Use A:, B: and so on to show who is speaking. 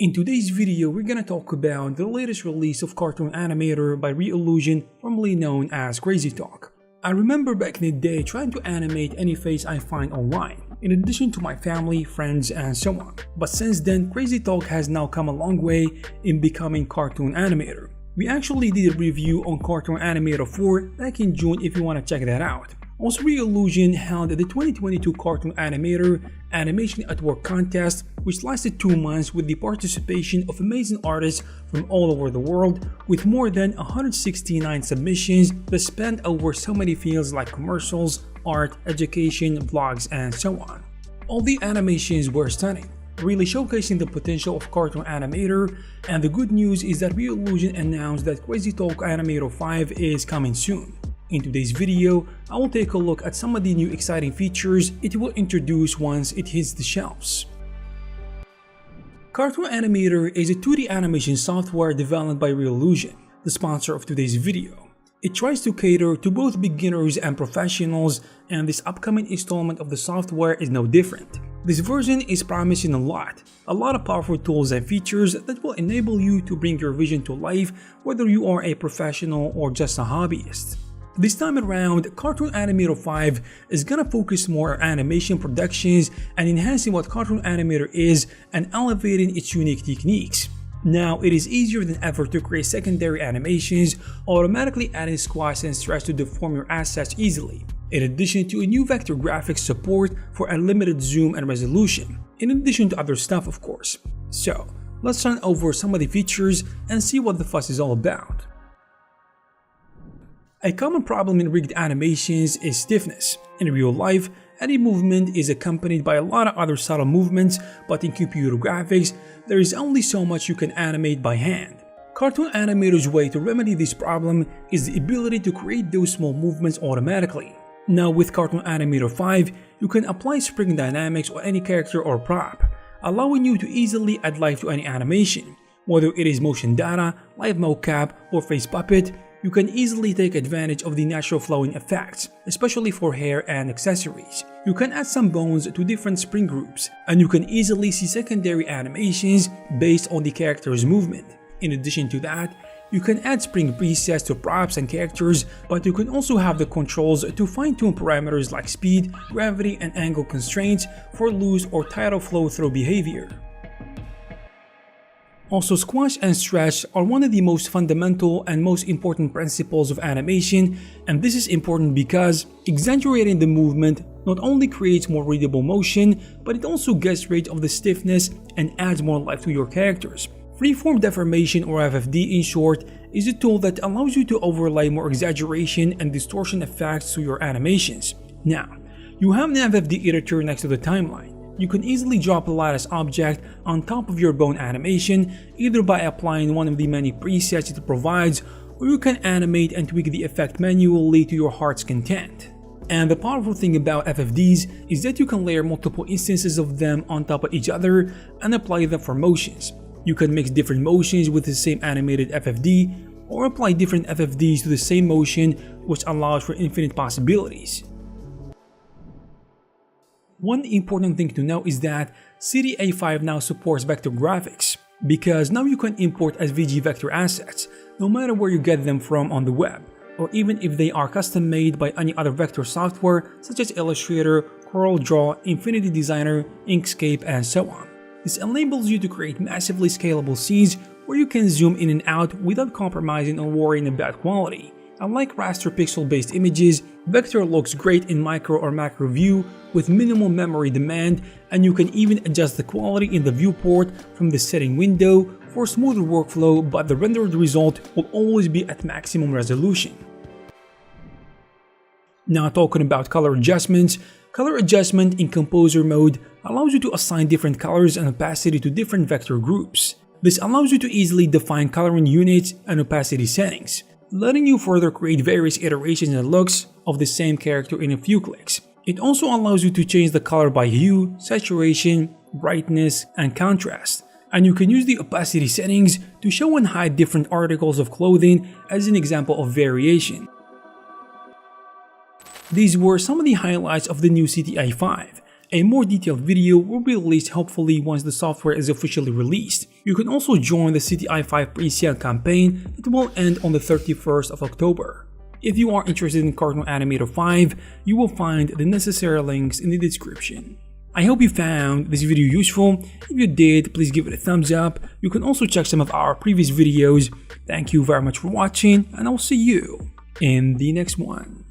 A: In today's video, we're gonna talk about the latest release of Cartoon Animator by Reillusion, formerly known as Crazy Talk. I remember back in the day trying to animate any face I find online, in addition to my family, friends, and so on. But since then, Crazy Talk has now come a long way in becoming Cartoon Animator. We actually did a review on Cartoon Animator 4 back in June if you want to check that out. Also, Reillusion held the 2022 Cartoon Animator Animation at Work contest, which lasted 2 months with the participation of amazing artists from all over the world, with more than 169 submissions that spanned over so many fields like commercials, art, education, vlogs, and so on. All the animations were stunning, really showcasing the potential of Cartoon Animator, and the good news is that Reillusion announced that Crazy Talk Animator 5 is coming soon. In today's video, I will take a look at some of the new exciting features it will introduce once it hits the shelves. Cartoon Animator is a 2D animation software developed by Reillusion, the sponsor of today's video. It tries to cater to both beginners and professionals, and this upcoming installment of the software is no different. This version is promising a lot of powerful tools and features that will enable you to bring your vision to life, whether you are a professional or just a hobbyist. This time around, Cartoon Animator 5 is gonna focus more on animation productions and enhancing what Cartoon Animator is and elevating its unique techniques. Now, it is easier than ever to create secondary animations, automatically adding squash and stretch to deform your assets easily, in addition to a new vector graphics support for unlimited zoom and resolution, in addition to other stuff of course. So, let's run over some of the features and see what the fuss is all about. A common problem in rigged animations is stiffness. In real life, any movement is accompanied by a lot of other subtle movements, but in computer graphics, there is only so much you can animate by hand. Cartoon Animator's way to remedy this problem is the ability to create those small movements automatically. Now with Cartoon Animator 5, you can apply spring dynamics on any character or prop, allowing you to easily add life to any animation. Whether it is motion data, live mocap, or face puppet, you can easily take advantage of the natural flowing effects, especially for hair and accessories. You can add some bones to different spring groups, and you can easily see secondary animations based on the character's movement. In addition to that, you can add spring presets to props and characters, but you can also have the controls to fine-tune parameters like speed, gravity, and angle constraints for loose or tighter flow-through behavior. Also, squash and stretch are one of the most fundamental and most important principles of animation, and this is important because exaggerating the movement not only creates more readable motion, but it also gets rid of the stiffness and adds more life to your characters. Freeform deformation, or FFD in short, is a tool that allows you to overlay more exaggeration and distortion effects to your animations. Now, you have an FFD editor next to the timeline. You can easily drop a lattice object on top of your bone animation, either by applying one of the many presets it provides, or you can animate and tweak the effect manually to your heart's content. And the powerful thing about FFDs is that you can layer multiple instances of them on top of each other and apply them for motions. You can mix different motions with the same animated FFD, or apply different FFDs to the same motion, which allows for infinite possibilities. One important thing to know is that CDA5 now supports vector graphics, because now you can import SVG vector assets, no matter where you get them from on the web, or even if they are custom made by any other vector software such as Illustrator, CorelDRAW, Infinity Designer, Inkscape, and so on. This enables you to create massively scalable scenes where you can zoom in and out without compromising or worrying about quality. Unlike raster pixel-based images, Vector looks great in micro or macro view with minimal memory demand, and you can even adjust the quality in the viewport from the setting window for smoother workflow, but the rendered result will always be at maximum resolution. Now talking about color adjustments, color adjustment in Composer mode allows you to assign different colors and opacity to different vector groups. This allows you to easily define coloring units and opacity settings, letting you further create various iterations and looks of the same character in a few clicks. It also allows you to change the color by hue, saturation, brightness, and contrast. And you can use the opacity settings to show and hide different articles of clothing as an example of variation. These were some of the highlights of the new CTI5. A more detailed video will be released hopefully once the software is officially released. You can also join the CTI 5 pre-sale campaign that will end on the 31st of October. If you are interested in Cartoon Animator 5, you will find the necessary links in the description. I hope you found this video useful. If you did, please give it a thumbs up. You can also check some of our previous videos. Thank you very much for watching, and I'll see you in the next one.